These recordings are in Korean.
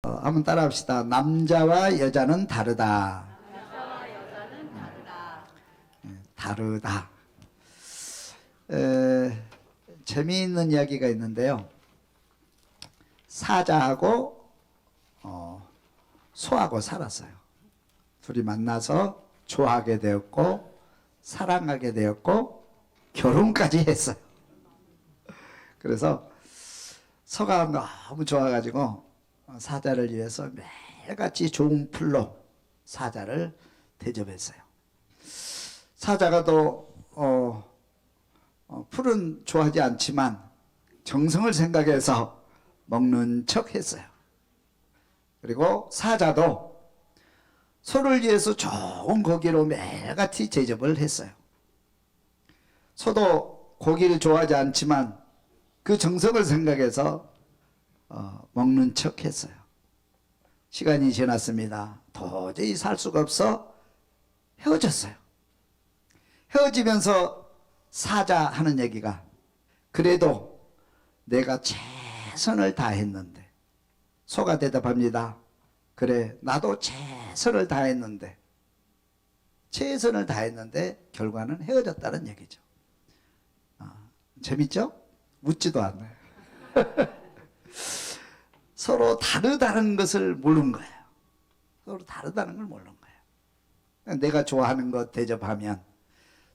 한번 따라합시다. 남자와 여자는 다르다. 남자와 여자는 다르다. 다르다. 재미있는 이야기가 있는데요. 사자하고 소하고 살았어요. 둘이 만나서 좋아하게 되었고 사랑하게 되었고 결혼까지 했어요. 그래서 소가 너무 좋아가지고 사자를 위해서 매일같이 좋은 풀로 사자를 대접했어요. 사자가 또 풀은 좋아하지 않지만 정성을 생각해서 먹는 척 했어요. 그리고 사자도 소를 위해서 좋은 고기로 매일같이 대접을 했어요. 소도 고기를 좋아하지 않지만 그 정성을 생각해서 먹는 척 했어요. 시간이 지났습니다. 도저히 살 수가 없어 헤어졌어요. 헤어지면서 사자 하는 얘기가, 그래도 내가 최선을 다했는데. 소가 대답합니다. 그래, 나도 최선을 다했는데 결과는 헤어졌다는 얘기죠. 재밌죠? 묻지도 않아요. 서로 다르다는 것을 모르는 거예요. 서로 다르다는 걸 모르는 거예요. 내가 좋아하는 것 대접하면,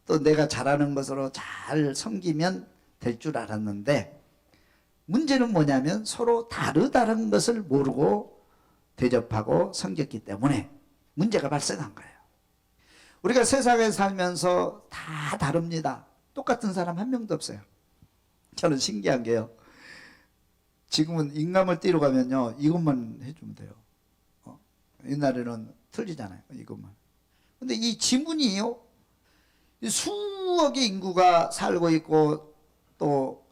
또 내가 잘하는 것으로 잘 섬기면 될 줄 알았는데, 문제는 뭐냐면 서로 다르다는 것을 모르고 대접하고 섬겼기 때문에 문제가 발생한 거예요. 우리가 세상에 살면서 다 다릅니다. 똑같은 사람 한 명도 없어요. 저는 신기한 게요, 지금은 인감을 띠러 가면요 이것만 해주면 돼요. 옛날에는 틀리잖아요, 이것만. 근데 이 지문이요, 수억의 인구가 살고 있고 또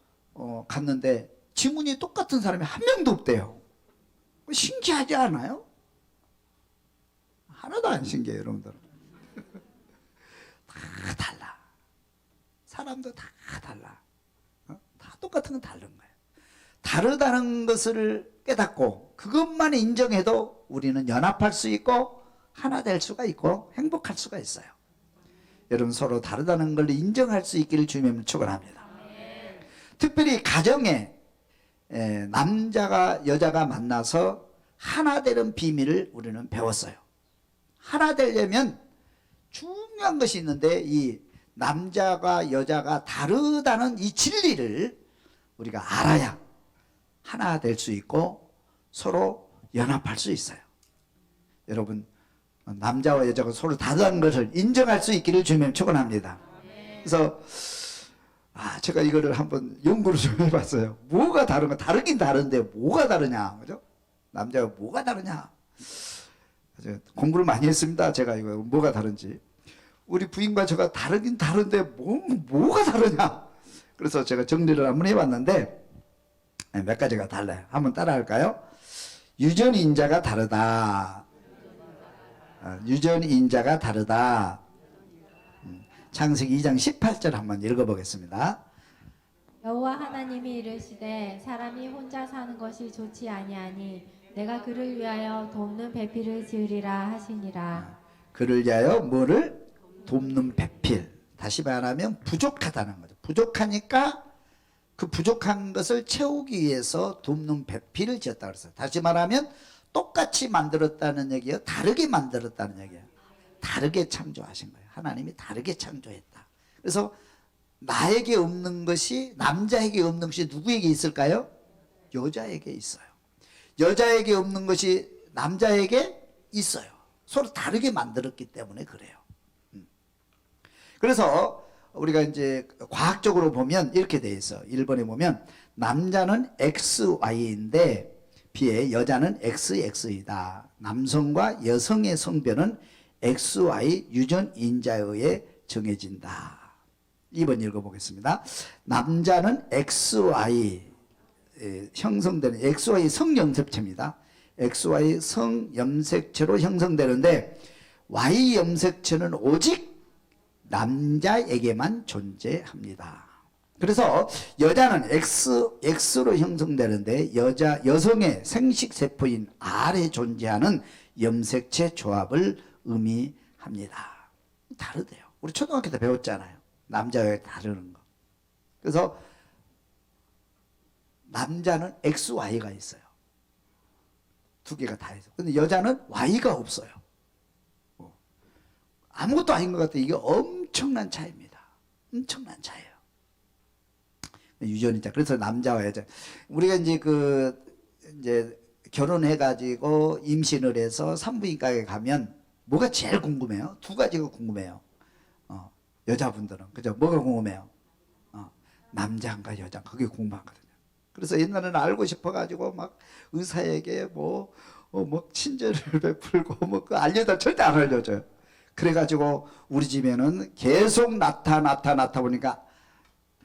갔는데 지문이 똑같은 사람이 한 명도 없대요. 신기하지 않아요? 하나도 안 신기해요, 여러분들. 다 달라. 사람도 다 달라. 다 똑같은 건 다른 거예요. 다르다는 것을 깨닫고 그것만 인정해도 우리는 연합할 수 있고 하나 될 수가 있고 행복할 수가 있어요. 여러분, 서로 다르다는 걸 인정할 수 있기를 주님을 축원합니다. 특별히 가정에 남자가 여자가 만나서 하나 되는 비밀을 우리는 배웠어요. 하나 되려면 중요한 것이 있는데, 이 남자가 여자가 다르다는 이 진리를 우리가 알아야 하나 될 수 있고 서로 연합할 수 있어요. 여러분, 남자와 여자가 서로 다르다는 것을 인정할 수 있기를 주님 축원합니다. 그래서 제가 이거를 한번 연구를 좀 해봤어요. 뭐가 다른가? 다르긴 다른데 뭐가 다르냐, 그죠? 남자가 뭐가 다르냐? 공부를 많이 했습니다. 제가 이거 뭐가 다른지. 우리 부인과 제가 다르긴 다른데 뭐가 다르냐? 그래서 제가 정리를 한번 해봤는데 몇 가지가 달라요. 한번 따라할까요? 유전인자가 다르다. 유전인자가 다르다. 창세기 2장 18절 한번 읽어보겠습니다. 여호와 하나님이 이르시되 사람이 혼자 사는 것이 좋지 아니하니 내가 그를 위하여 돕는 배필을 지으리라 하시니라. 그를 위하여 뭐를? 돕는 배필. 다시 말하면 부족하다는 거죠. 부족하니까 그 부족한 것을 채우기 위해서 돕는 배필을 지었다 그랬어요. 다시 말하면 똑같이 만들었다는 얘기예요, 다르게 만들었다는 얘기예요. 다르게 창조하신 거예요. 하나님이 다르게 창조했다. 그래서 나에게 없는 것이, 남자에게 없는 것이 누구에게 있을까요? 여자에게 있어요. 여자에게 없는 것이 남자에게 있어요. 서로 다르게 만들었기 때문에 그래요. 그래서 우리가 이제 과학적으로 보면 이렇게 돼 있어. 1번에 보면 남자는 XY인데 비해 여자는 XX이다. 남성과 여성의 성별은 XY 유전인자에 의해 정해진다. 2번 읽어보겠습니다. 남자는 XY 형성되는, XY 성염색체입니다. XY 성염색체로 형성되는데 Y 염색체는 오직 남자에게만 존재합니다. 그래서 여자는 X로 형성되는데 여성의 생식세포인 R에 존재하는 염색체 조합을 의미합니다. 다르대요. 우리 초등학교 때 배웠잖아요. 남자와 여자 다르는 거. 그래서 남자는 XY가 있어요. 두 개가 다 있어요. 근데 여자는 Y가 없어요. 아무것도 아닌 것 같아. 이게 엄청난 차이입니다. 엄청난 차이예요. 유전이자. 그래서 남자와 여자. 우리가 이제 결혼해가지고 임신을 해서 산부인과에 가면 뭐가 제일 궁금해요? 두 가지가 궁금해요. 여자분들은. 그죠? 뭐가 궁금해요? 남자인가 여자인가. 그게 궁금하거든요. 그래서 옛날에는 알고 싶어가지고 막 의사에게 뭐 친절을 베풀고 그 알려다 절대 안 알려줘요. 그래가지고 우리 집에는 계속 낳다 보니까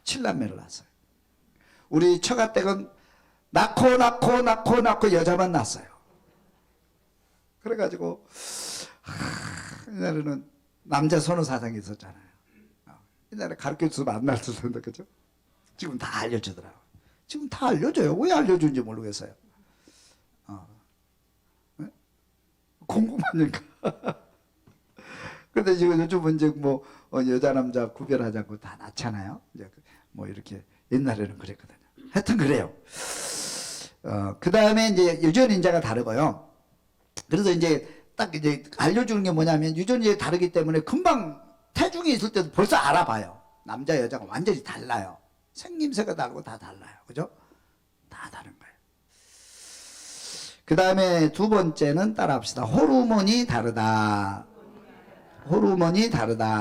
7남매를 낳았어요. 우리 처가댁은 낳고 여자만 낳았어요. 그래가지고 옛날에는 남자 선호 사상이 있었잖아요. 옛날에 가르쳐주면 안 가르쳐줬는데 그죠? 지금 다 알려주더라고요. 지금 다 알려줘요. 왜 알려주는지 모르겠어요. 네? 궁금하니까. 근데 지금 요즘은 이제 여자 남자 구별하지 않고 다 낳잖아요. 이제 이렇게 옛날에는 그랬거든요. 하여튼 그래요. 그 다음에 이제 유전인자가 다르고요. 그래서 이제 딱 이제 알려주는 게 뭐냐면 유전이 다르기 때문에 금방 태중에 있을 때도 벌써 알아봐요. 남자 여자가 완전히 달라요. 생김새가 다르고 다 달라요. 그죠? 다 다른 거예요. 그 다음에 두 번째는 따라합시다. 호르몬이 다르다. 호르몬이 달라요.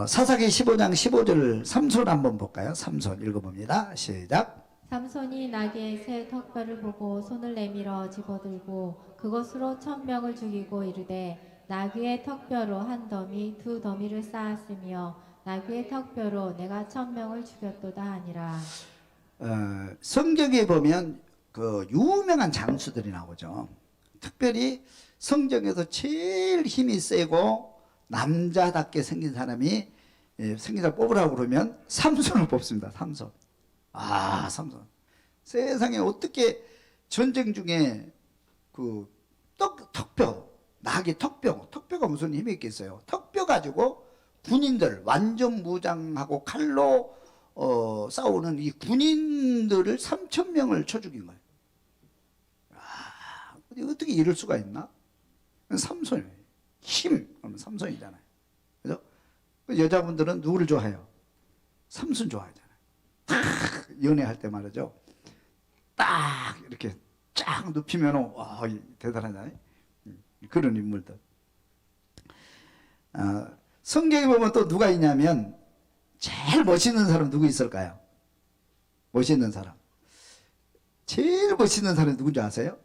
사사기 15장 15절 삼손 한번 볼까요? 삼손 읽어봅니다. 시작. 삼손이 나귀의 새 턱뼈를 보고 손을 내밀어 집어들고 그것으로 1000명을 죽이고 이르되 나귀의 턱뼈로 한 더미 두 더미를 쌓았으며 나귀의 턱뼈로 내가 1000명을 죽였도다 하니라. 성경에 보면 그 유명한 장수들이 나오죠. 특별히 성경에서 제일 힘이 세고 남자답게 생긴 사람이 생긴 사람 뽑으라고 그러면 삼손을 뽑습니다. 삼손. 삼손. 세상에 어떻게 전쟁 중에 그 턱뼈, 나귀 턱뼈가 무슨 힘이 있겠어요? 턱뼈 가지고 군인들 완전 무장하고 칼로 싸우는 이 군인들을 3000명을 쳐 죽인 거예요. 어떻게 이럴 수가 있나? 삼손이에요. 힘, 그러면 삼손이잖아요. 그죠? 여자분들은 누구를 좋아해요? 삼손 좋아하잖아요. 딱 연애할 때 말이죠. 딱 이렇게 쫙 눕히면 와 대단하잖아요. 그런 인물들. 성경에 보면 또 누가 있냐면 제일 멋있는 사람 누구 있을까요? 멋있는 사람. 제일 멋있는 사람이 누군지 아세요?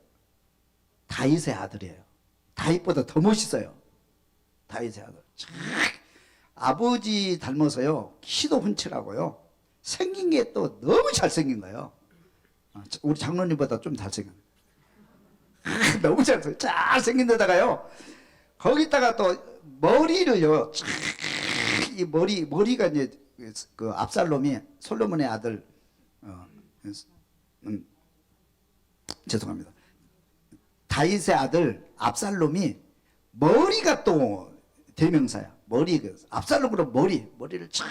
다윗의 아들이에요. 다윗보다 더 멋있어요. 다윗의 아들. 아버지 닮아서요. 키도 훤칠하고요. 생긴 게 또 너무 잘생긴 거예요. 우리 장로님보다 좀 잘생긴 거예요. 너무 잘생긴 데다가요. 거기다가 또 머리를요. 이 머리가 이제 그 압살롬이 솔로몬의 아들 죄송합니다. 다윗의 아들 압살롬이 머리가 또 대명사야. 압살롬으로 머리를 쫙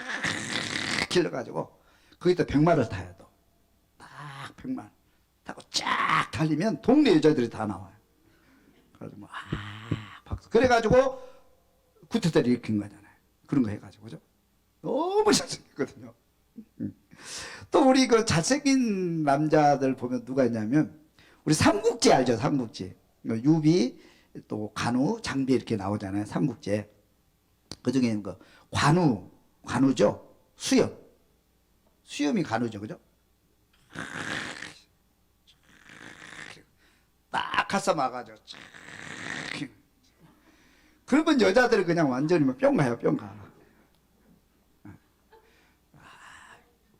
길러가지고 거기다 백마를 타요. 또 딱 백마 타고 쫙 달리면 동네 여자들이 다 나와요. 그래가지고 박수. 그래가지고 구태타를 일으킨 거잖아요. 그런 거 해가지고 그죠? 너무 잘생겼거든요. 또 우리 그 잘생긴 남자들 보면 누가 있냐면 우리 삼국지 알죠? 삼국지. 유비, 또 관우, 장비 이렇게 나오잖아요. 삼국지에. 그 중에 그 관우죠? 수염이 관우죠. 그죠? 딱 가서 막아줘. 그러면 여자들이 그냥 완전히 뿅 가요, 뿅 가.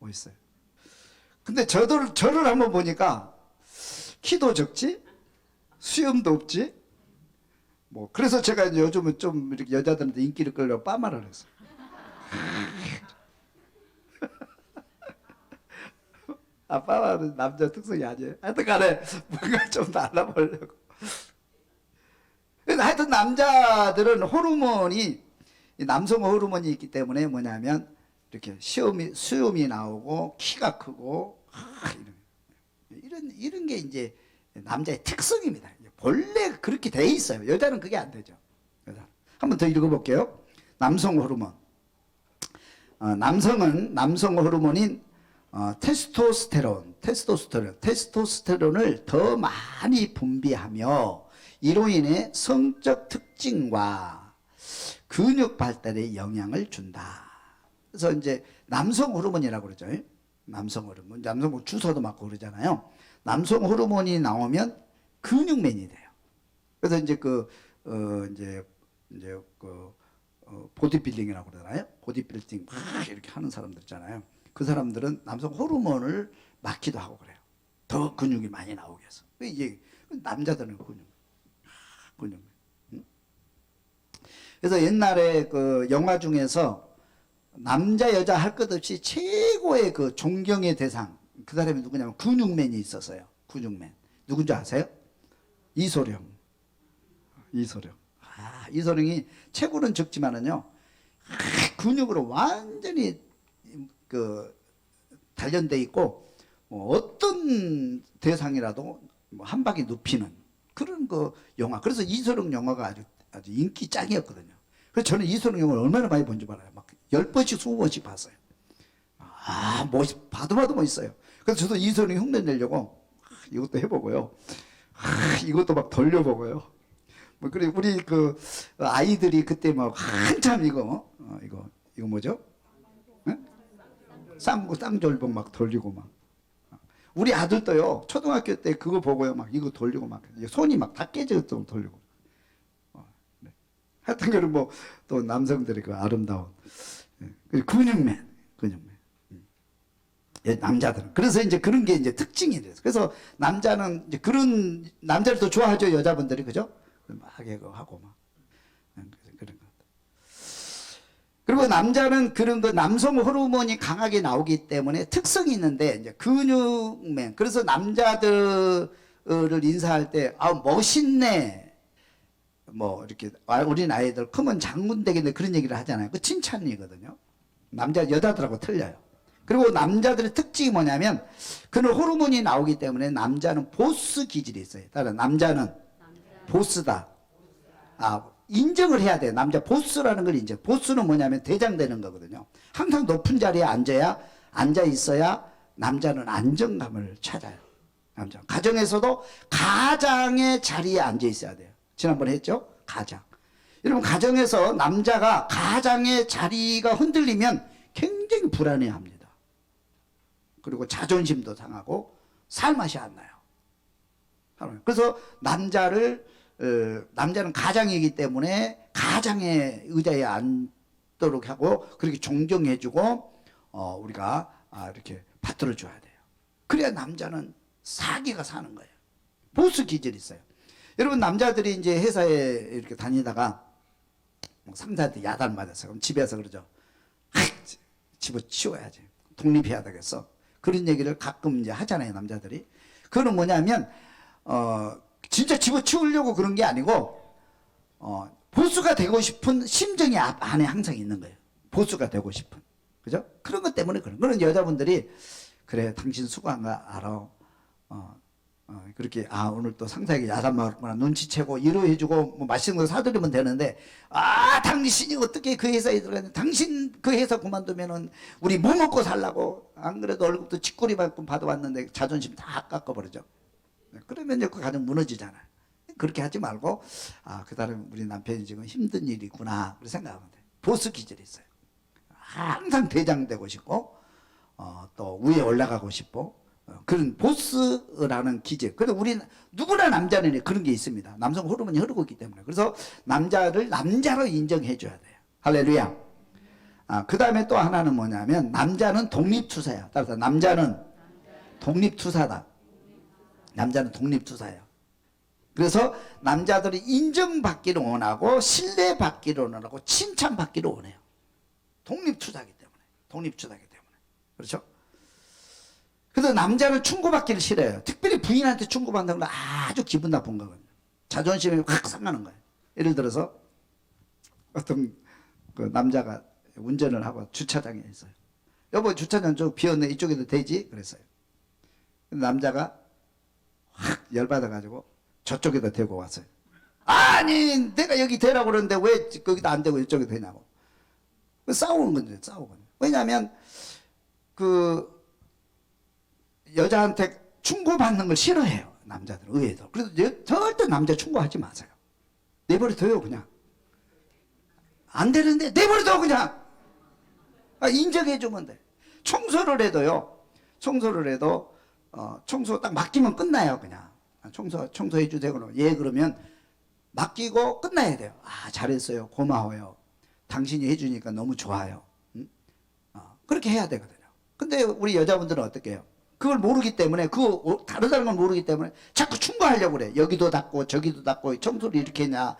멋있어요. 근데 저를 한번 보니까 키도 적지? 수염도 없지? 그래서 제가 요즘은 좀 이렇게 여자들한테 인기를 끌려고 빠마를 했어요. 아빠는 남자 특성이 아니에요. 하여튼 간에 뭔가 좀 달라보려고. 하여튼 남자들은 호르몬이, 남성 호르몬이 있기 때문에 뭐냐면 이렇게 수염이 나오고 키가 크고 이런 게 이제 남자의 특성입니다. 본래 그렇게 돼 있어요. 여자는 그게 안 되죠. 여자. 한번 더 읽어볼게요. 남성 호르몬. 남성 호르몬인 테스토스테론을 더 많이 분비하며 이로 인해 성적 특징과 근육 발달에 영향을 준다. 그래서 이제 남성 호르몬이라고 그러죠. 남성 호르몬 주사도 맞고 그러잖아요. 남성 호르몬이 나오면 근육맨이 돼요. 그래서 이제 보디빌딩이라고 그러나요? 보디빌딩 막 이렇게 하는 사람들 있잖아요. 그 사람들은 남성 호르몬을 맞기도 하고 그래요. 더 근육이 많이 나오게 해서. 이게 남자들은 근육. 그래서 옛날에 그 영화 중에서 남자 여자 할 것 없이 최고의 그 존경의 대상, 그 사람이 누구냐면 근육맨이 있었어요. 근육맨. 누군지 아세요? 이소룡. 이소룡이 체구는 적지만은요, 근육으로 완전히 그 단련돼 있고, 뭐 어떤 대상이라도 뭐 한 방에 눕히는 그런 그 영화. 그래서 이소룡 영화가 아주 인기 짱이었거든요. 그래서 저는 이소룡 영화를 얼마나 많이 본지 알아요. 막 10번씩 20번씩 봤어요. 봐도 멋있어요. 그래서 저도 이소룡 흉내 내려고 이것도 해보고요. 이것도 막 돌려보고요. 뭐 그래 우리 그 아이들이 그때 막 한참 이거 뭐죠? 응? 쌍절봉 막 돌리고 막. 우리 아들도요 초등학교 때 그거 보고요 막 이거 돌리고 막 손이 막 다 깨질 정도 돌리고. 네. 하여튼 그런 뭐 또 남성들의 그 아름다운 근육맨. 남자들은 그래서 이제 그런 게 이제 특징이 돼서 그래서 남자는 이제 그런 남자를 또 좋아하죠 여자분들이 그죠? 막 하고 막 그런 것. 그리고 남자는 그런 거 남성 호르몬이 강하게 나오기 때문에 특성이 있는데 이제 근육맨. 그래서 남자들을 인사할 때 멋있네. 뭐 이렇게 어린 아이들 크면 장군 되겠네 그런 얘기를 하잖아요. 그 칭찬이거든요. 여자들하고 틀려요. 그리고 남자들의 특징이 뭐냐면 그런 호르몬이 나오기 때문에 남자는 보스 기질이 있어요. 따라 남자는 보스다. 인정을 해야 돼요. 남자 보스라는 걸 인정. 보스는 뭐냐면 대장 되는 거거든요. 항상 높은 자리에 앉아 있어야 남자는 안정감을 찾아요. 남자. 가정에서도 가장의 자리에 앉아 있어야 돼요. 지난번에 했죠? 가장. 여러분 가정에서 남자가 가장의 자리가 흔들리면 굉장히 불안해합니다. 그리고 자존심도 상하고 살맛이 안 나요. 그래서 남자는 가장이기 때문에 가장의 의자에 앉도록 하고 그렇게 존경해주고 우리가 이렇게 받들어 줘야 돼요. 그래야 남자는 사기가 사는 거예요. 보스 기질이 있어요. 여러분 남자들이 이제 회사에 이렇게 다니다가 상사한테 야단 맞았어요. 그럼 집에서 그러죠. 집어치워야지. 독립해야 되겠어. 그런 얘기를 가끔 이제 하잖아요, 남자들이. 그거는 뭐냐면, 진짜 집어치우려고 그런 게 아니고, 보수가 되고 싶은 심정이 안에 항상 있는 거예요. 보수가 되고 싶은. 그죠? 그런 것 때문에 그런 여자분들이, 그래, 당신 수고한 거 알아. 그렇게, 오늘 또 상사에게 야단 맞았구나. 눈치채고, 위로해주고, 뭐 맛있는 거 사드리면 되는데, 당신이 어떻게 그 회사에 들어갔는데, 당신 그 회사 그만두면은, 우리 뭐 먹고 살라고. 안 그래도 월급도 쥐꼬리만큼 받아왔는데, 자존심 다 깎아버리죠. 그러면 이제 그 가정 무너지잖아요. 그렇게 하지 말고, 그 사람 우리 남편이 지금 힘든 일이구나. 그렇게 생각하면 돼요. 보스 기질이 있어요. 항상 대장되고 싶고, 또 위에 올라가고 싶고, 그런 보스라는 기질. 그래서 우리 누구나 남자는 그런 게 있습니다. 남성 호르몬이 흐르고 있기 때문에. 그래서 남자를 남자로 인정해 줘야 돼요. 할렐루야. 그 다음에 또 하나는 뭐냐면 남자는 독립투사야. 따라서 남자는 독립투사다. 남자는 독립투사예요. 그래서 남자들이 인정받기를 원하고 신뢰받기를 원하고 칭찬받기를 원해요. 독립투사기 때문에. 그렇죠? 그래서 남자는 충고받기를 싫어해요. 특별히 부인한테 충고받는 건 아주 기분 나쁜 거거든요. 자존심이 확 상하는 거예요. 예를 들어서 어떤 그 남자가 운전을 하고 주차장에 있어요. 여보, 주차장 좀 비었네, 이쪽에도 되지? 그랬어요. 남자가 확 열받아가지고 저쪽에다 대고 왔어요. 아니, 내가 여기 대라고 그러는데 왜 거기다 안 대고 이쪽에 되냐고. 싸우는 거죠, 싸우고. 왜냐하면 그 여자한테 충고받는 걸 싫어해요, 남자들은. 의외도. 그래서 절대 남자 충고하지 마세요. 내버려둬요, 그냥. 안 되는데 내버려둬, 그냥. 인정해주면 돼. 청소를 해도요, 청소를 해도 청소 딱 맡기면 끝나요, 그냥. 청소해주세요. 그러면 예, 그러면 맡기고 끝나야 돼요. 아, 잘했어요, 고마워요, 당신이 해주니까 너무 좋아요. 응? 그렇게 해야 되거든요. 근데 우리 여자분들은 어떻게 해요? 그걸 모르기 때문에, 그거 다르다는 걸 모르기 때문에 자꾸 충고하려고 그래. 여기도 닦고 저기도 닦고 청소를 이렇게 했냐,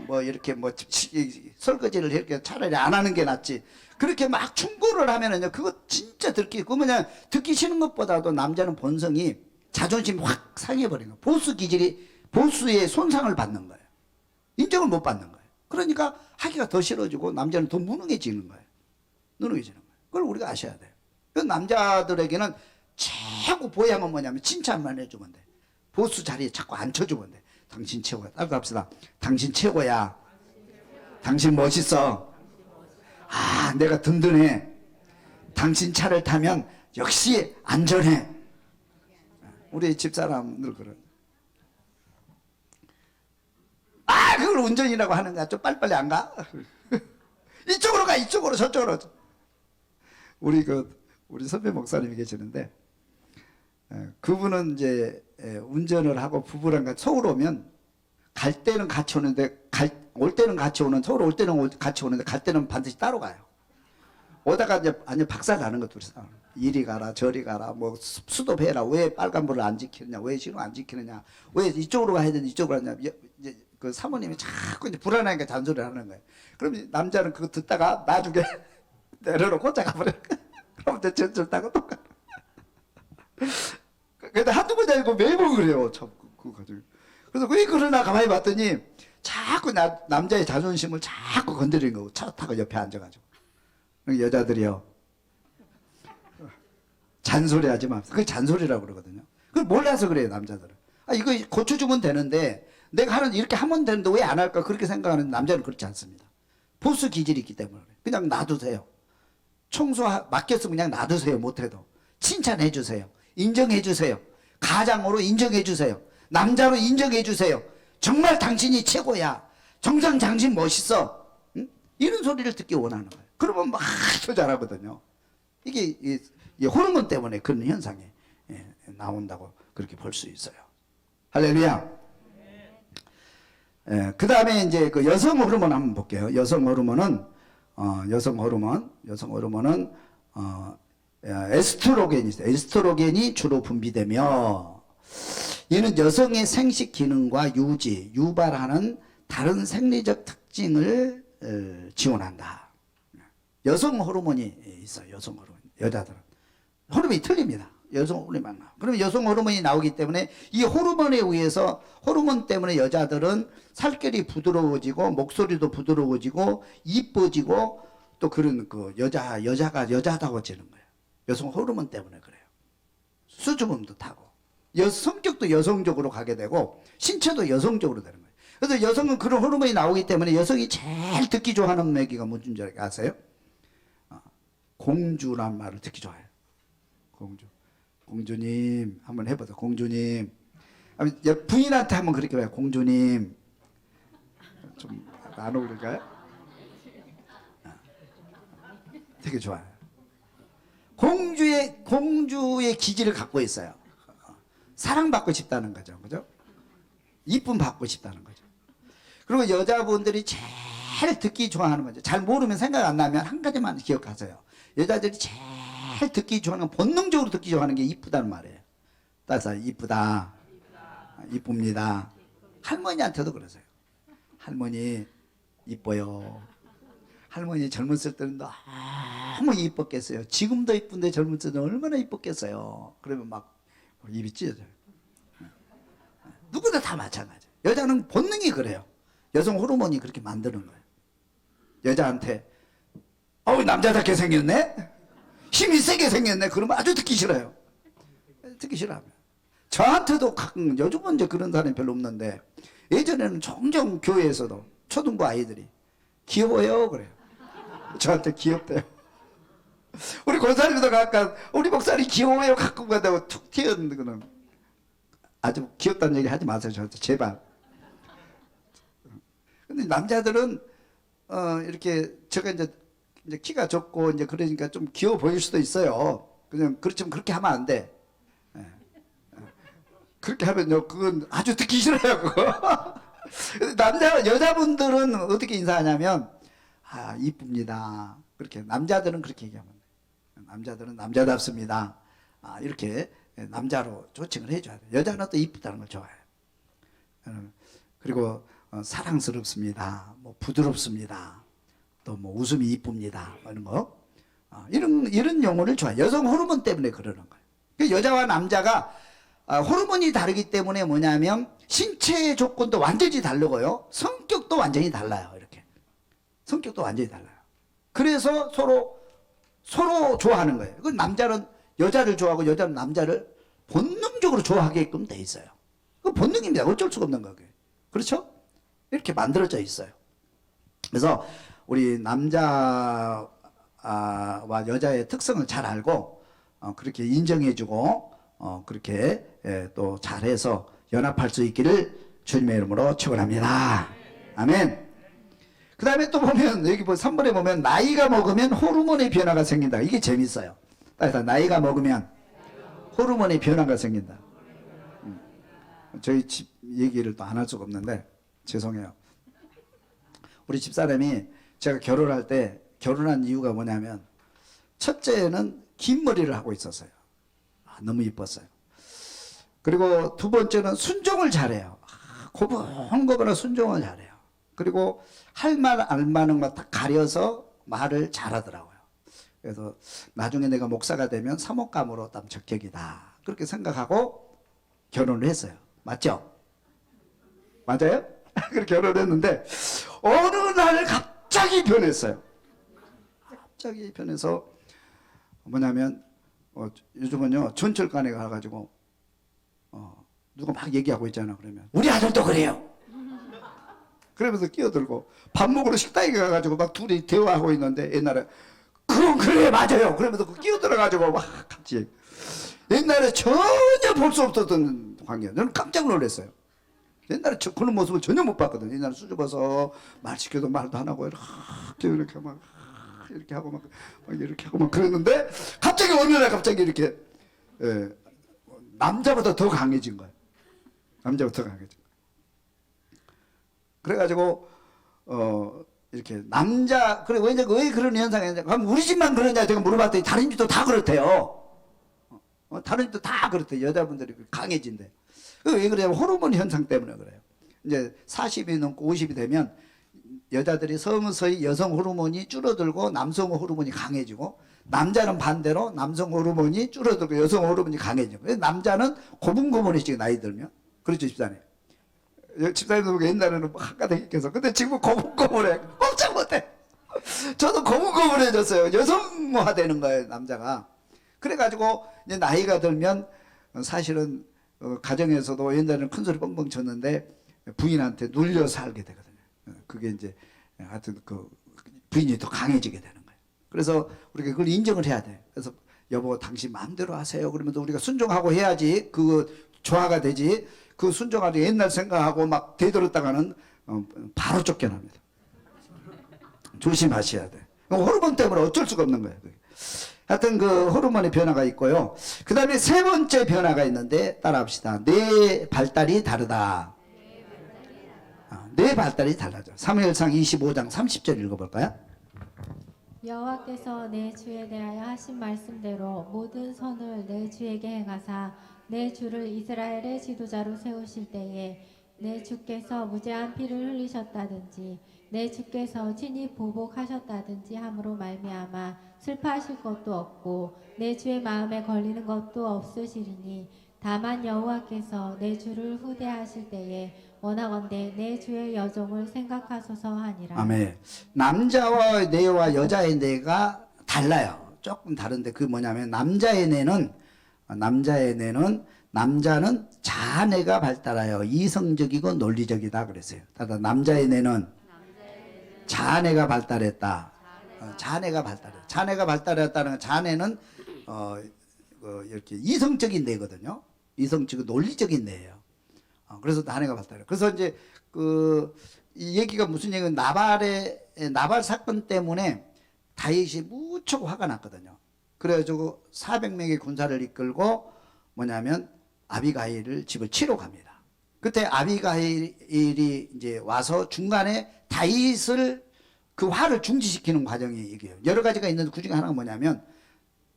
뭐 이렇게 뭐 설거지를 이렇게 차라리 안 하는 게 낫지. 그렇게 막 충고를 하면은요, 그거 진짜 그 뭐냐, 듣기 싫은 것보다도 남자는 본성이 자존심이 확 상해버리는 거예요. 보수 기질이, 보수의 손상을 받는 거예요. 인정을 못 받는 거예요. 그러니까 하기가 더 싫어지고 남자는 더 무능해지는 거예요. 무능해지는 거예요. 그걸 우리가 아셔야 돼요. 그 남자들에게는 최고 보양은 뭐냐면 칭찬만 해주면 돼. 보수 자리에 자꾸 앉혀주면 돼. 당신 최고야. 따로 합시다. 당신 최고야. 당신 멋있어. 아, 내가 든든해. 당신 차를 타면 역시 안전해. 우리 집사람들 그런. 아, 그걸 운전이라고 하는 거야. 좀 빨리빨리 안 가? 이쪽으로 가, 이쪽으로, 저쪽으로. 우리 선배 목사님이 계시는데, 그분은 이제 운전을 하고 부부랑 서울 오면, 갈 때는 같이 오는데, 올 때는 같이 오는, 서울 올 때는 같이 오는데, 갈 때는 반드시 따로 가요. 오다가 이제 완전 박살 나는 것 둘이서. 이리 가라, 저리 가라, 뭐 수도해라. 왜 빨간불을 안 지키느냐, 왜 신호 안 지키느냐, 왜 이쪽으로 가야 되는지 이쪽으로 가냐. 이제 그 사모님이 자꾸 이제 불안하니까 잔소리를 하는 거예요. 그럼 남자는 그거 듣다가 나중에 내려놓고 혼자 가버려. 그럼 이제 전철 타고 또 가. 근데 한두 번 아니고 매번 그래요. 참, 그거 가지고. 그래서 왜 그러나 가만히 봤더니 자꾸 남자의 자존심을 자꾸 건드리는 거고, 차 타고 옆에 앉아가지고. 여자들이요, 잔소리 하지 마세요. 그게 잔소리라고 그러거든요. 그걸 몰라서 그래요, 남자들은. 아, 이거 고쳐주면 되는데, 내가 이렇게 하면 되는데 왜 안 할까? 그렇게 생각하는 남자는 그렇지 않습니다. 보수 기질이 있기 때문에. 그냥 놔두세요. 청소 맡겼으면 그냥 놔두세요, 못해도. 칭찬해 주세요. 인정해 주세요. 가장으로 인정해 주세요. 남자로 인정해 주세요. 정말 당신이 최고야. 정상 당신 멋있어. 응? 이런 소리를 듣기 원하는 거예요. 그러면 막 더 잘하거든요. 이게 호르몬 때문에 그런 현상이 나온다고 그렇게 볼 수 있어요. 할렐루야. 그 다음에 이제 그 여성 호르몬 한번 볼게요. 여성 호르몬은 에스트로겐이 있어요. 에스트로겐이 주로 분비되며, 얘는 여성의 생식 기능과 유지, 유발하는 다른 생리적 특징을 지원한다. 여성 호르몬이 있어요. 여성 호르몬. 여자들은 호르몬이 틀립니다. 여성 호르몬만 나와. 그러면 여성 호르몬이 나오기 때문에 이 호르몬에 의해서, 호르몬 때문에 여자들은 살결이 부드러워지고 목소리도 부드러워지고 이뻐지고 또 그런 그 여자가 여자다워지는 거예요. 여성 호르몬 때문에 그래요. 수줍음도 타고 성격도 여성적으로 가게 되고 신체도 여성적으로 되는 거예요. 그래서 여성은 그런 호르몬이 나오기 때문에 여성이 제일 듣기 좋아하는 얘기가 뭔지 아세요? 공주란 말을 듣기 좋아해요. 공주님 한번 해보자. 공주님. 부인한테 한번 그렇게 해요. 공주님. 좀 안 어울릴까요? 되게 좋아요. 공주의 기질을 갖고 있어요. 사랑받고 싶다는 거죠. 그죠? 이쁨 받고 싶다는 거죠. 그리고 여자분들이 제일 듣기 좋아하는 거죠. 잘 모르면 생각 안 나면 한 가지만 기억하세요. 여자들이 제일 듣기 좋아하는, 본능적으로 듣기 좋아하는 게 이쁘다는 말이에요. 따라서 이쁘다, 이쁩니다. 할머니한테도 그러세요. 할머니 이뻐요. 할머니 젊었을 때는 너무 이뻤겠어요. 지금도 이쁜데 젊었을 때는 얼마나 이뻤겠어요. 그러면 막 입이 찢어져요. 누구나 다 마찬가지. 여자는 본능이 그래요. 여성 호르몬이 그렇게 만드는 거예요. 여자한테 남자답게 생겼네? 힘이 세게 생겼네? 그러면 아주 듣기 싫어요. 듣기 싫어합니다. 저한테도 가끔, 요즘은 이제 그런 사람이 별로 없는데, 예전에는 종종 교회에서도 초등부 아이들이 귀여워요 그래요. 저한테 귀엽대요. 우리 권사님도 가끔 우리 목사님 귀여워요 갖고 간다고 툭 튀었는데, 그는 아주 귀엽다는 얘기 하지 마세요 저한테 제발. 근데 남자들은 이렇게 제가 이제 키가 적고 이제 그러니까 좀 귀여워 보일 수도 있어요. 그냥 그렇지만 그렇게 하면 안 돼. 그렇게 하면요 그건 아주 듣기 싫어요 그거. 여자분들은 어떻게 인사하냐면 이쁩니다. 그렇게 남자들은 그렇게 얘기하면 돼. 남자들은 남자답습니다. 이렇게 남자로 조칭을 해줘야 돼. 여자는 또 이쁘다는 걸 좋아해요. 그리고 사랑스럽습니다. 뭐 부드럽습니다. 또 뭐 웃음이 이쁩니다. 이런 거. 이런 용어를 좋아해요. 여성 호르몬 때문에 그러는 거예요. 여자와 남자가 호르몬이 다르기 때문에 뭐냐면 신체 조건도 완전히 다르고요. 성격도 완전히 달라요. 이렇게. 성격도 완전히 달라요. 그래서 서로 좋아하는 거예요. 그 남자는 여자를 좋아하고 여자는 남자를 본능적으로 좋아하게끔 돼 있어요. 그 본능입니다. 어쩔 수가 없는 거예요. 그렇죠? 이렇게 만들어져 있어요. 그래서 우리 남자와 여자의 특성을 잘 알고 그렇게 인정해주고 그렇게 또 잘해서 연합할 수 있기를 주님의 이름으로 축원합니다. 아멘. 그 다음에 또 보면 여기 3번에 보면 나이가 먹으면 호르몬의 변화가 생긴다. 이게 재밌어요. 나이가 먹으면 호르몬의 변화가 생긴다. 저희 집 얘기를 또 안 할 수가 없는데 죄송해요. 우리 집사람이 제가 결혼할 때 결혼한 이유가 뭐냐면 첫째는 긴 머리를 하고 있었어요. 너무 이뻤어요. 그리고 두 번째는 순종을 잘해요. 고분고분한 순종을 잘해요. 그리고 할 말 안 많은 거 다 가려서 말을 잘하더라고요. 그래서 나중에 내가 목사가 되면 사목감으로 딱 적격이다. 그렇게 생각하고 결혼을 했어요. 맞죠? 맞아요? 그렇게 결혼을 했는데 어느 날 갑자기 변했어요. 갑자기 변해서 뭐냐면 요즘은요 전철관에 가가지고 누가 막 얘기하고 있잖아. 그러면 우리 아들도 그래요. 그러면서 끼어들고 밥 먹으러 식당에 가가지고 막 둘이 대화하고 있는데 옛날에 그건 그래 맞아요. 그러면서 끼어들어가지고 막 같이 옛날에 전혀 볼 수 없었던 관계예요. 저는 깜짝 놀랐어요. 옛날에 그런 모습을 전혀 못 봤거든요. 옛날에 수줍어서 말 시켜도 말도 안 하고 이렇게 막 이렇게 하고 막 이렇게 하고 막 그랬는데 갑자기 어느 날 갑자기 이렇게 남자보다 더 강해진 거예요. 남자보다 더 강해진 거예요. 그래가지고 이렇게 남자 그래 왜 그런 현상이 있냐? 그럼 우리 집만 그러냐 제가 물어봤더니 다른 집도 다 그렇대요. 다른 집도 다 그렇대요. 여자분들이 강해진대. 왜 그래요? 호르몬 현상 때문에 그래요. 이제 40이 넘고 50이 되면 여자들이 서서히 여성 호르몬이 줄어들고 남성 호르몬이 강해지고 남자는 반대로 남성 호르몬이 줄어들고 여성 호르몬이 강해지고 남자는 고분고분해지고 나이 들면 그렇죠 집사님. 집사님도 옛날에는 한가득해서 근데 지금 고분고분해 꼼짝 못해. 저도 고분고분해졌어요. 여성화되는 거예요 남자가. 그래가지고 이제 나이가 들면 사실은 가정에서도 옛날에는 큰 소리 뻥뻥 쳤는데 부인한테 눌려 살게 되거든요. 그게 이제 하여튼 그 부인이 더 강해지게 되는 거예요. 그래서 우리가 그걸 인정을 해야 돼. 그래서 여보 당신 마음대로 하세요. 그러면서 우리가 순종하고 해야지 그 조화가 되지. 그 순종하지 옛날 생각하고 막 되돌았다가는 바로 쫓겨납니다. 조심하셔야 돼. 호르몬 때문에 어쩔 수가 없는 거예요. 하여튼 그 호르몬의 변화가 있고요. 그 다음에 세 번째 변화가 있는데 따라합시다. 뇌 발달이 다르다. 뇌 발달이 달라져. 사무엘상 25장 30절 읽어볼까요? 여호와께서 내 주에 대하여 하신 말씀대로 모든 선을 내 주에게 행하사 내 주를 이스라엘의 지도자로 세우실 때에 내 주께서 무죄한 피를 흘리셨다든지 내 주께서 친히 보복하셨다든지 함으로 말미암아 슬퍼하실 것도 없고 내 주의 마음에 걸리는 것도 없으시리니 다만 여호와께서 내 주를 후대하실 때에 원하건대 내 주의 여종을 생각하소서 하니라. 아멘. 남자와 뇌와 여자의 뇌가 달라요. 조금 다른데 그 뭐냐면 남자는 자아내가 발달하여 이성적이고 논리적이다 그랬어요. 따라 남자의 뇌는 자아내가 발달했다. 자아내가 발달했다는 건 자아내는 이렇게 이성적인 뇌거든요. 이성적이고 논리적인 뇌예요. 그래서 자아내가 발달해요. 그래서 이제 이 얘기가 무슨 얘기냐면 나발 사건 때문에 다윗이 무척 화가 났거든요. 그래가지고 400명의 군사를 이끌고 뭐냐면 아비가일을 집을 치러 갑니다. 그때 아비가일이 이제 와서 중간에 다윗을 그 화를 중지시키는 과정이 이게요. 여러 가지가 있는데 그 중에 하나가 뭐냐면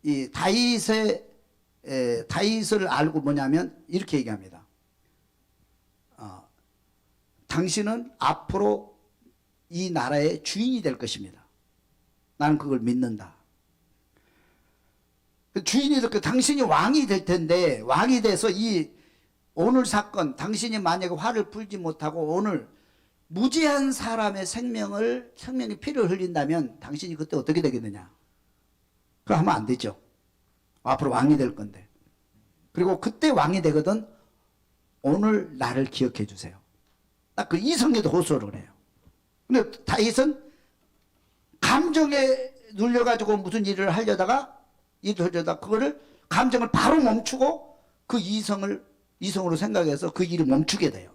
이 다윗을 알고 뭐냐면 이렇게 얘기합니다. 당신은 앞으로 이 나라의 주인이 될 것입니다. 나는 그걸 믿는다. 주인이 될 거, 당신이 왕이 될 텐데, 왕이 돼서 오늘 사건, 당신이 만약에 화를 풀지 못하고 오늘 무죄한 사람의 생명의 피를 흘린다면 당신이 그때 어떻게 되겠느냐? 그거 하면 안 되죠. 앞으로 왕이 될 건데. 그리고 그때 왕이 되거든, 오늘 나를 기억해 주세요. 딱 그 이성에도 호소를 해요. 근데 다윗은 감정에 눌려가지고 무슨 일을 하려다가 그거를 감정을 바로 멈추고 그 이성으로 생각해서 그 일을 멈추게 돼요.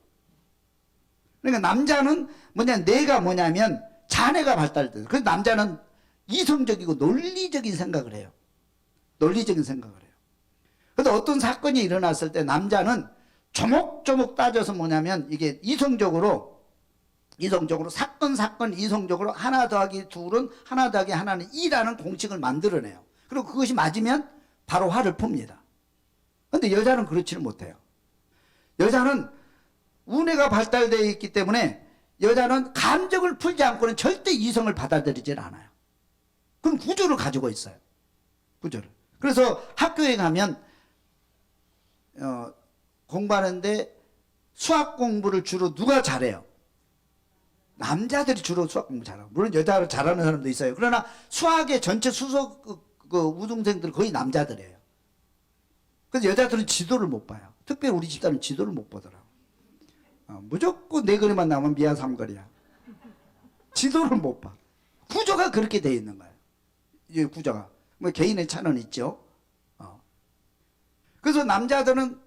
그러니까 남자는 내가 뭐냐면 자뇌가 발달돼요. 그래서 남자는 이성적이고 논리적인 생각을 해요. 논리적인 생각을 해요. 그래서 어떤 사건이 일어났을 때 남자는 조목조목 따져서 뭐냐면 이게 이성적으로 사건 이성적으로 하나 더하기 둘은 하나 더하기 하나는 2라는 공식을 만들어내요. 그리고 그것이 맞으면 바로 화를 풉니다. 그런데 여자는 그렇지는 못해요. 여자는 우뇌가 발달되어 있기 때문에 여자는 감정을 풀지 않고는 절대 이성을 받아들이질 않아요. 그런 구조를 가지고 있어요. 구조를. 그래서 학교에 가면 공부하는데 수학 공부를 주로 누가 잘해요? 남자들이 주로 수학 공부 잘하고, 물론 여자를 잘하는 사람도 있어요. 그러나 수학의 전체 수석 우등생들은 거의 남자들이에요. 그래서 여자들은 지도를 못 봐요. 특별히 우리 집사는 지도를 못 보더라고. 무조건 네 거리만 나오면 미안 삼거리야. 지도를 못 봐. 구조가 그렇게 돼 있는 거예요. 이 구조가. 뭐 개인의 차는 있죠. 그래서 남자들은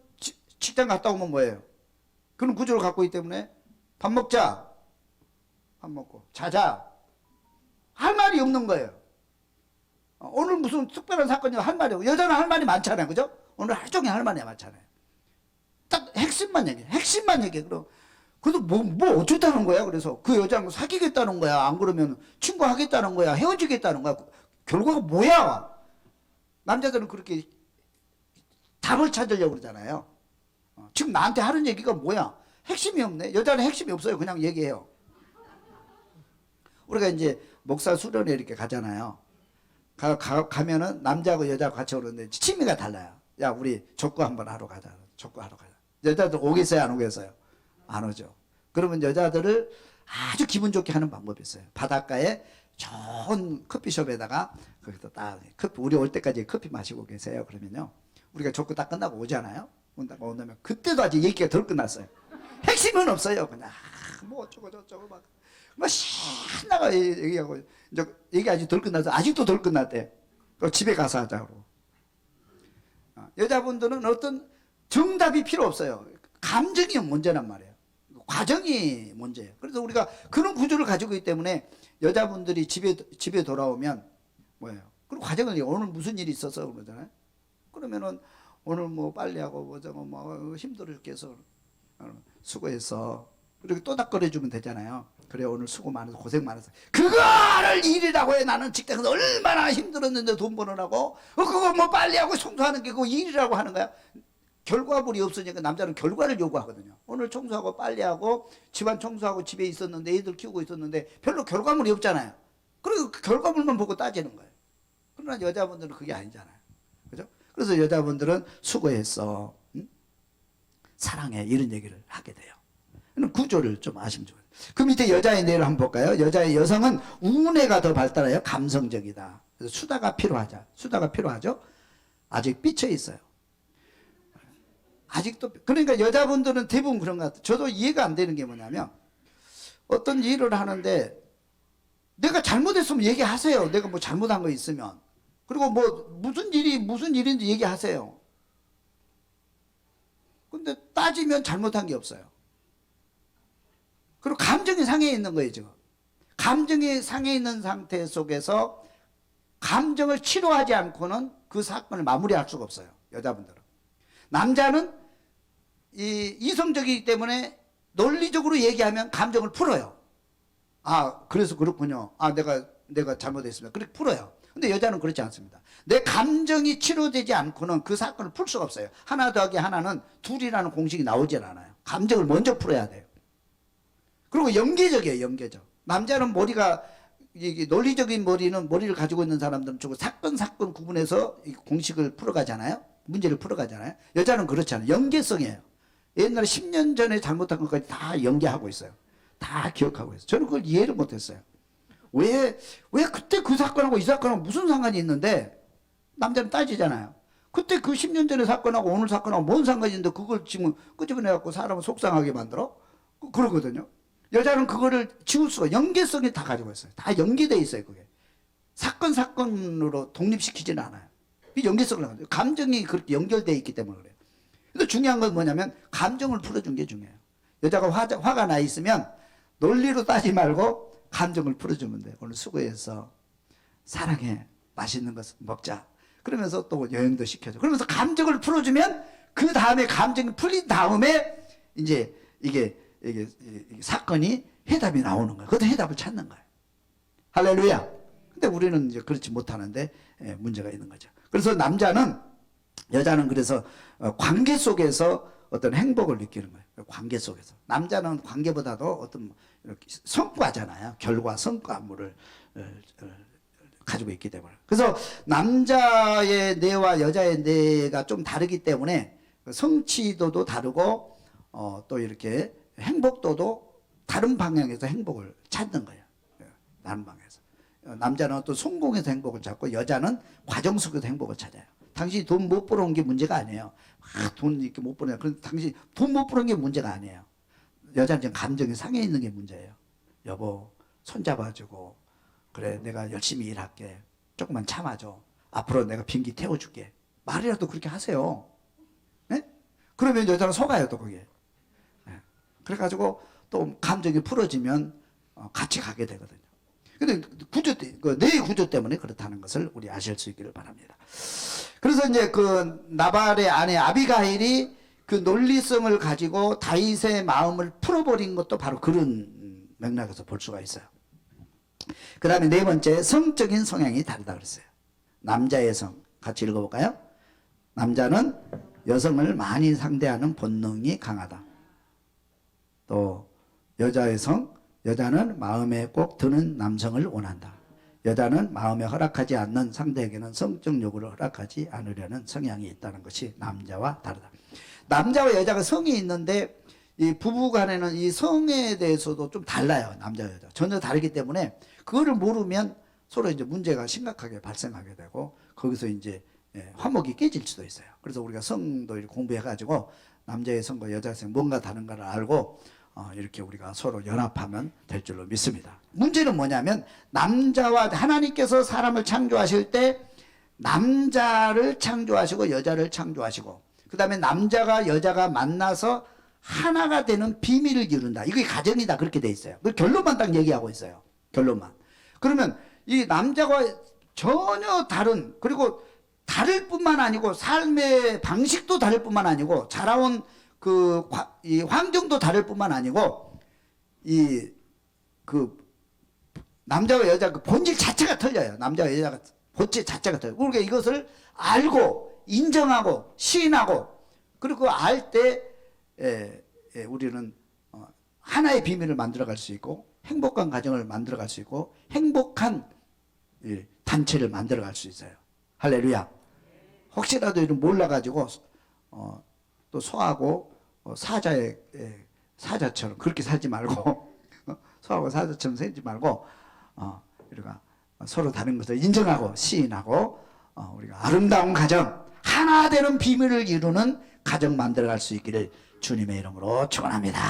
직장 갔다 오면 뭐예요? 그런 구조를 갖고 있기 때문에 밥 먹자. 밥 먹고 자자. 할 말이 없는 거예요. 오늘 무슨 특별한 사건이 할 말이 없고, 여자는 할 말이 많잖아요. 그죠? 오늘 하루 종일 할 말이 많잖아요. 딱 핵심만 얘기해. 그래서 뭐 어쩌다는 거야? 그래서 그 여자랑 사귀겠다는 거야? 안 그러면 친구하겠다는 거야? 헤어지겠다는 거야? 결과가 뭐야? 남자들은 그렇게 답을 찾으려고 그러잖아요. 지금 나한테 하는 얘기가 뭐야? 핵심이 없네. 여자는 핵심이 없어요. 그냥 얘기해요. 우리가 이제 목사 수련회 이렇게 가잖아요. 가면은 남자하고 여자하고 같이 오는데 취미가 달라요. 야, 우리 족구 한번 하러 가자. 여자들 오겠어요? 안 오겠어요? 안 오죠. 그러면 여자들을 아주 기분 좋게 하는 방법이 있어요. 바닷가에 좋은 커피숍에다가 거기서 딱 우리 올 때까지 커피 마시고 계세요. 그러면요, 우리가 족구 딱 끝나고 오잖아요. 오면 그때도 아직 얘기가 덜 끝났어요. 핵심은 없어요. 그냥 뭐 어쩌고 저쩌고 막 신나가 얘기하고, 이제 얘기 아직 덜 끝나서 아직도 덜 끝났대. 또 집에 가서 하자고. 여자분들은 어떤 정답이 필요 없어요. 감정이 문제란 말이에요. 과정이 문제예요. 그래서 우리가 그런 구조를 가지고 있기 때문에 여자분들이 집에 돌아오면 뭐예요? 그리고 과정을 오늘 무슨 일이 있어서 그러잖아요. 그러면은 오늘 뭐 빨래하고 뭐 힘들어 죽겠어. 수고했어. 그리고 또닥거려 주면 되잖아요. 그래, 오늘 수고 많아서 고생 많아서. 그거를 일이라고 해. 나는 직장에서 얼마나 힘들었는데 돈 버느라고. 그거 뭐 빨래하고 청소하는 게 그거 일이라고 하는 거야. 결과물이 없으니까 남자는 결과를 요구하거든요. 오늘 청소하고 빨래하고 집안 청소하고 집에 있었는데 애들 키우고 있었는데 별로 결과물이 없잖아요. 그리고 그 결과물만 보고 따지는 거예요. 그러나 여자분들은 그게 아니잖아요. 그죠? 그래서 여자분들은 수고했어. 응? 사랑해. 이런 얘기를 하게 돼요. 구조를 좀 아시면 좋아요. 그 밑에 여자의 뇌를 한번 볼까요? 여성은 우뇌가 더 발달해요. 감성적이다. 그래서 수다가 필요하죠. 아직 삐쳐 있어요. 아직도. 그러니까 여자분들은 대부분 그런 것 같아요. 저도 이해가 안 되는 게 뭐냐면 어떤 일을 하는데 내가 잘못했으면 얘기하세요. 내가 뭐 잘못한 거 있으면. 그리고 뭐 무슨 일인지 얘기하세요. 근데 따지면 잘못한 게 없어요. 그리고 감정이 상해 있는 거예요, 지금. 감정이 상해 있는 상태 속에서 감정을 치료하지 않고는 그 사건을 마무리할 수가 없어요, 여자분들은. 남자는 이성적이기 때문에 논리적으로 얘기하면 감정을 풀어요. 아, 그래서 그렇군요. 아, 내가 잘못했습니다. 그렇게 풀어요. 근데 여자는 그렇지 않습니다. 내 감정이 치료되지 않고는 그 사건을 풀 수가 없어요. 하나 더하기 하나는 둘이라는 공식이 나오질 않아요. 감정을 먼저 풀어야 돼요. 그리고 연계적이에요, 연계적. 남자는 머리가, 논리적인 머리를 가지고 있는 사람들은 주로 사건 구분해서 공식을 풀어가잖아요. 문제를 풀어가잖아요. 여자는 그렇지 않아요. 연계성이에요. 옛날에 10년 전에 잘못한 것까지 다 연계하고 있어요. 다 기억하고 있어요. 저는 그걸 이해를 못했어요. 왜 그때 그 사건하고 이 사건하고 무슨 상관이 있는데, 남자는 따지잖아요. 그때 그 10년 전의 사건하고 오늘 사건하고 뭔 상관이 있는데 그걸 지금 끄집어내갖고 사람을 속상하게 만들어? 그러거든요. 여자는 그거를 지울 수가, 연계성이 다 가지고 있어요. 다 연계되어 있어요, 그게. 사건으로 독립시키지는 않아요. 이 연계성을 가지고. 감정이 그렇게 연결되어 있기 때문에 그래요. 근데 중요한 건 뭐냐면, 감정을 풀어준 게 중요해요. 여자가 화가 나 있으면, 논리로 따지 말고, 감정을 풀어주면 돼요. 오늘 수고해서, 사랑해. 맛있는 것 먹자. 그러면서 또 여행도 시켜줘. 그러면서 감정을 풀어주면, 그 다음에 감정이 풀린 다음에, 이제 이게 사건이 해답이 나오는 거예요. 그것도 해답을 찾는 거예요. 할렐루야. 근데 우리는 이제 그렇지 못하는데 문제가 있는 거죠. 그래서 여자는 그래서 관계 속에서 어떤 행복을 느끼는 거예요. 관계 속에서. 남자는 관계보다도 어떤 이렇게 성과잖아요. 결과, 성과물을 가지고 있기 때문에. 그래서 남자의 뇌와 여자의 뇌가 좀 다르기 때문에 성취도도 다르고 또 이렇게 행복도도 다른 방향에서 행복을 찾는 거예요. 다른 방향에서. 남자는 또 성공해서 행복을 찾고 여자는 과정 속에서 행복을 찾아요. 당신이 돈 못 벌어온 게 문제가 아니에요. 돈 이렇게 못 벌어요. 그런데 당신이 돈 못 벌어온 게 문제가 아니에요. 여자는 지금 감정이 상해 있는 게 문제예요. 여보, 손잡아주고, 그래, 내가 열심히 일할게. 조금만 참아줘. 앞으로 내가 비행기 태워줄게. 말이라도 그렇게 하세요. 네? 그러면 여자는 속아요, 또 그게. 그래가지고 또 감정이 풀어지면 같이 가게 되거든요. 근데 내 구조 때문에 그렇다는 것을 우리 아실 수 있기를 바랍니다. 그래서 이제 그 나발의 아내 아비가일이 그 논리성을 가지고 다윗의 마음을 풀어버린 것도 바로 그런 맥락에서 볼 수가 있어요. 그 다음에 네 번째, 성적인 성향이 다르다 그랬어요. 남자의 성, 같이 읽어볼까요? 남자는 여성을 많이 상대하는 본능이 강하다. 또 여자의 성, 여자는 마음에 꼭 드는 남성을 원한다. 여자는 마음에 허락하지 않는 상대에게는 성적 요구를 허락하지 않으려는 성향이 있다는 것이 남자와 다르다. 남자와 여자가 성이 있는데 이 부부 간에는 이 성에 대해서도 좀 달라요. 남자 여자 전혀 다르기 때문에 그거를 모르면 서로 이제 문제가 심각하게 발생하게 되고 거기서 이제 화목이 깨질 수도 있어요. 그래서 우리가 성도 이렇게 공부해가지고 남자의 성과 여자의 성 뭔가 다른가를 알고 이렇게 우리가 서로 연합하면 될 줄로 믿습니다. 문제는 뭐냐면 남자와 하나님께서 사람을 창조하실 때 남자를 창조하시고 여자를 창조하시고 그 다음에 남자가 여자가 만나서 하나가 되는 비밀을 이룬다. 이게 가정이다. 그렇게 돼 있어요. 그 결론만 딱 얘기하고 있어요. 결론만. 그러면 이 남자가 전혀 다른 그리고 다를 뿐만 아니고 삶의 방식도 다를 뿐만 아니고 자라온 이 환경도 다를 뿐만 아니고 남자와 여자 그 본질 자체가 틀려요. 남자와 여자가 본질 자체가 틀려요. 그러니까 이것을 알고 인정하고 시인하고 그리고 알 때 우리는 하나의 비밀을 만들어갈 수 있고 행복한 가정을 만들어갈 수 있고 행복한 단체를 만들어갈 수 있어요. 할렐루야. 혹시라도 이런 몰라가지고 또 소하고 사자처럼 그렇게 살지 말고 소하고 사자처럼 살지 말고 우리가 서로 다른 것을 인정하고 시인하고 우리가 아름다운 가정, 하나 되는 비밀을 이루는 가정 만들어갈 수 있기를 주님의 이름으로 축원합니다.